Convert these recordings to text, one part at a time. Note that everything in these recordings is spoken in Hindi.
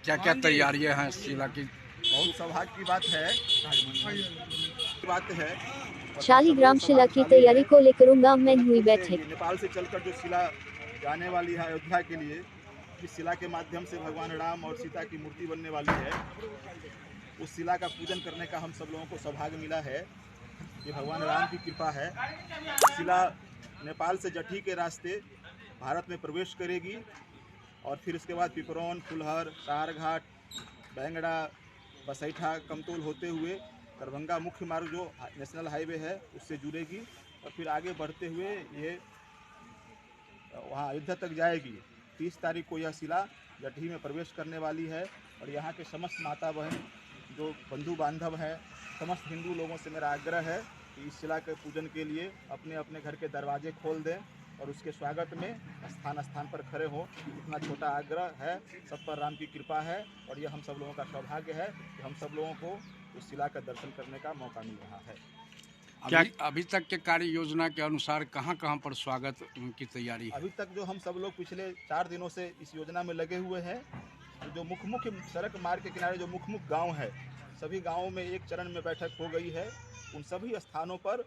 क्या क्या तैयारियां हैं शिला की? बहुत सौभाग्य की बात है। शालिग्राम शिला की तैयारी को लेकर उमगांव में हुई बैठक। नेपाल से चलकर जो शिला जाने वाली है अयोध्या के लिए, इस शिला के माध्यम से भगवान राम और सीता की मूर्ति बनने वाली है। उस शिला का पूजन करने का हम सब लोगों को सौभाग्य मिला है। ये भगवान राम की कृपा है। शिला नेपाल से जठी के रास्ते भारत में प्रवेश करेगी और फिर उसके बाद पिपरौन, फुलहर, सारघाट, बैंगड़ा, बसैठा, कमतौल होते हुए दरभंगा मुख्य मार्ग जो नेशनल हाईवे है उससे जुड़ेगी और फिर आगे बढ़ते हुए ये वहाँ अयोध्या तक जाएगी। 30 तारीख को यह शिला जठी में प्रवेश करने वाली है और यहाँ के समस्त माता बहन जो बंधु बांधव हैं, समस्त हिंदू लोगों से मेरा आग्रह है कि इस शिला के पूजन के लिए अपने अपने घर के दरवाजे खोल दें और उसके स्वागत में स्थान स्थान पर खड़े हों। इतना छोटा आग्रह है, सब पर राम की कृपा है और यह हम सब लोगों का सौभाग्य है कि हम सब लोगों को उस शिला का दर्शन करने का मौका मिल रहा है। क्या अभी तक के कार्य योजना के अनुसार कहां कहां पर स्वागत की तैयारी है? अभी तक जो हम सब लोग पिछले 4 दिनों से इस योजना में लगे हुए हैं, जो मुख्य सड़क मार्ग के किनारे जो मुख्य गांव है, सभी गांवों में एक चरण में बैठक हो गई है। उन सभी स्थानों पर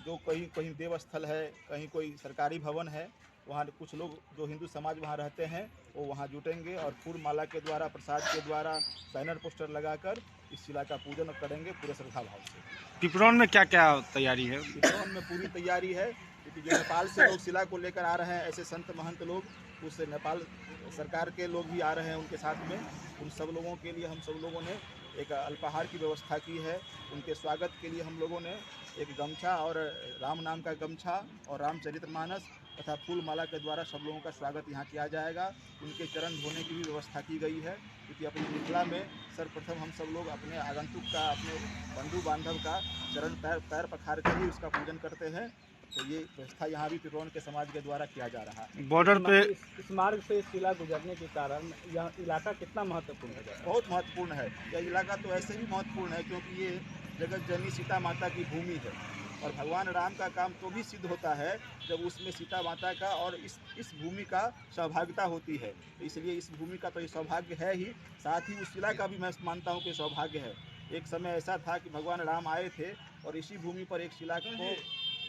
जो कहीं देवस्थल है, कहीं कोई सरकारी भवन है, वहाँ कुछ लोग जो हिंदू समाज वहाँ रहते हैं वो वहाँ जुटेंगे और फूल माला के द्वारा, प्रसाद के द्वारा, बैनर पोस्टर लगाकर इस शिला का पूजन करेंगे पूरे श्रद्धा भाव से। पिपरौन में क्या क्या तैयारी है? पिपरौन में पूरी तैयारी है क्योंकि जो नेपाल से लोग शिला को लेकर आ रहे हैं, ऐसे संत महंत लोग, उससे नेपाल सरकार के लोग भी आ रहे हैं उनके साथ में। उन सब लोगों के लिए हम सब लोगों ने एक अल्पाहार की व्यवस्था की है। उनके स्वागत के लिए हम लोगों ने एक गमछा और राम नाम का गमछा और रामचरितमानस तथा फूल माला के द्वारा सब लोगों का स्वागत यहाँ किया जाएगा। उनके चरण धोने की भी व्यवस्था की गई है क्योंकि अपनी मिथिला में सर्वप्रथम हम सब लोग अपने आगंतुक का, अपने बंधु बांधव का चरण पैर पखार कर ही उसका पूजन करते हैं। तो ये व्यवस्था यहाँ भी पिपरौन के समाज के द्वारा किया जा रहा है। बॉर्डर पे इस मार्ग से शिला गुजरने के कारण यह इलाका कितना महत्वपूर्ण है? बहुत महत्वपूर्ण है। यह इलाका तो ऐसे भी महत्वपूर्ण है क्योंकि ये जगत जननी सीता माता की भूमि है और भगवान राम का काम तो भी सिद्ध होता है जब उसमें सीता माता का और इस भूमि का सौभाग्यता होती है। तो इसलिए इस भूमि का तो ये सौभाग्य है ही, साथ ही उस शिला का भी मैं मानता हूँ कि सौभाग्य है। एक समय ऐसा था कि भगवान राम आए थे और इसी भूमि पर एक शिला को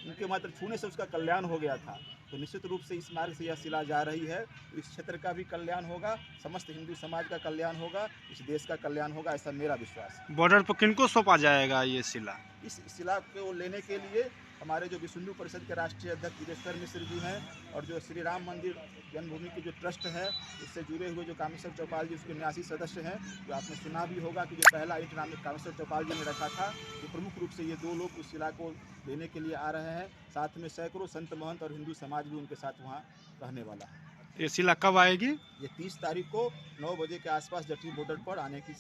उनके मात्र छूने से उसका कल्याण हो गया था। तो निश्चित रूप से इस मार्ग से यह शिला जा रही है तो इस क्षेत्र का भी कल्याण होगा, समस्त हिंदू समाज का कल्याण होगा, इस देश का कल्याण होगा, ऐसा मेरा विश्वास है। बॉर्डर पर किनको सौंपा जाएगा ये शिला? इस शिला को लेने के लिए हमारे जो विश्व हिंदू परिषद के राष्ट्रीय अध्यक्ष वीरेश्वर मिश्र जी हैं और जो श्री राम मंदिर जन्मभूमि की जो ट्रस्ट है इससे जुड़े हुए जो कामेश्वर चौपाल जी उसके 89 सदस्य हैं, जो आपने सुना भी होगा कि जो पहला ईंट कामेश्वर चौपाल जी ने रखा था, तो प्रमुख रूप से ये 2 लोग उस शिला को लेने के लिए आ रहे हैं। साथ में सैकड़ों संत महंत और हिंदू समाज भी उनके साथ वहाँ रहने वाला है। ये शिला कब आएगी? ये 30 तारीख को 9 बजे के आसपास जटी बॉर्डर पर आने की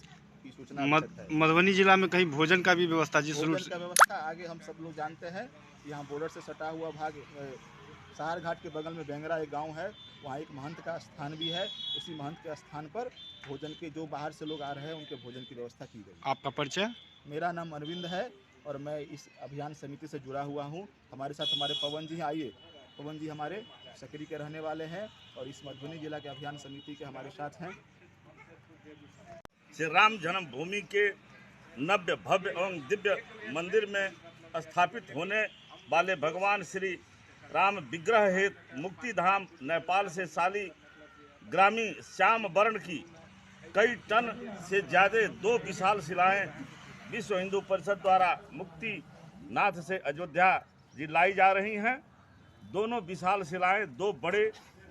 सूचना है। मधुबनी जिला में कहीं भोजन का भी व्यवस्था? जिस रूप का व्यवस्था आगे हम सब लोग जानते हैं, यहाँ बॉर्डर से सटा हुआ भाग सारघाट के बगल में बैंगड़ा एक गांव है, वहाँ एक महंत का स्थान भी है। उसी महंत के स्थान पर भोजन के जो बाहर से लोग आ रहे हैं उनके भोजन की व्यवस्था की गई। आपका परिचय? मेरा नाम अरविंद है और मैं इस अभियान समिति से जुड़ा हुआ हूँ। हमारे साथ हमारे पवन जी, आइए। पवन जी हमारे सकरी के रहने वाले हैं और इस मधुबनी जिला के अभियान समिति के हमारे साथ हैं। श्री राम जन्मभूमि के नव्य भव्य एवं दिव्य मंदिर में स्थापित होने वाले भगवान श्री राम विग्रह हेतु मुक्ति धाम नेपाल से शाली ग्रामी श्याम वर्ण की कई टन से ज़्यादा 2 विशाल शिलाएं विश्व हिंदू परिषद द्वारा मुक्ति नाथ से अयोध्या जी लाई जा रही हैं। दोनों विशाल शिलाएं 2 बड़े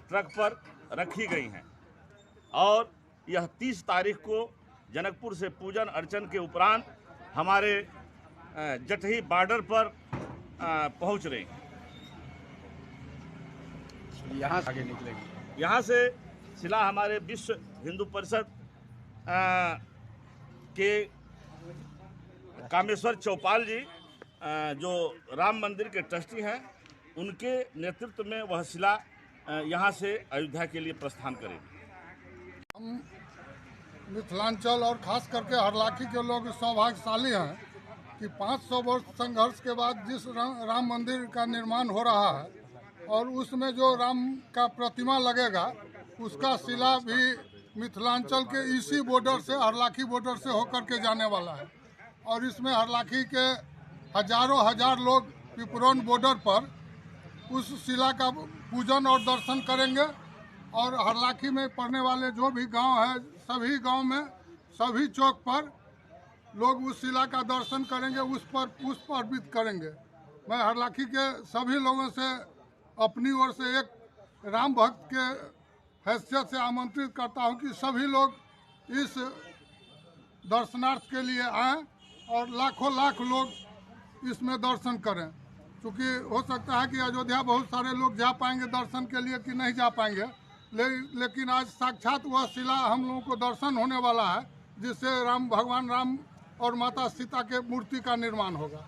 ट्रक पर रखी गई हैं और यह 30 तारीख को जनकपुर से पूजन अर्चन के उपरांत हमारे जटही बॉर्डर पर पहुंच रही हैं। यहाँ आगे निकलेगी। यहाँ से शिला हमारे विश्व हिंदू परिषद के कामेश्वर चौपाल जी जो राम मंदिर के ट्रस्टी हैं, उनके नेतृत्व में वह शिला यहाँ से अयोध्या के लिए प्रस्थान करेगी। हम मिथिलांचल और खास करके हरलाखी के लोग सौभाग्यशाली हैं कि 500 वर्ष संघर्ष के बाद जिस राम मंदिर का निर्माण हो रहा है और उसमें जो राम का प्रतिमा लगेगा उसका शिला भी मिथिलांचल के इसी बॉर्डर से, हरलाखी बॉर्डर से होकर के जाने वाला है। और इसमें हरलाखी के हजार लोग पिपरोन बॉर्डर पर उस शिला का पूजन और दर्शन करेंगे। और हरलाखी में पड़ने वाले जो भी गांव है, सभी गांव में सभी चौक पर लोग उस शिला का दर्शन करेंगे, उस पर पुष्प अर्पित करेंगे। मैं हरलाखी के सभी लोगों से अपनी ओर से एक राम भक्त के हैसियत से आमंत्रित करता हूं कि सभी लोग इस दर्शनार्थ के लिए आएँ और लाखों लाख लोग इसमें दर्शन करें। क्योंकि हो सकता है कि अयोध्या बहुत सारे लोग जा पाएंगे दर्शन के लिए कि नहीं जा पाएंगे, लेकिन आज साक्षात वह शिला हम लोगों को दर्शन होने वाला है, जिससे भगवान राम और माता सीता के मूर्ति का निर्माण होगा।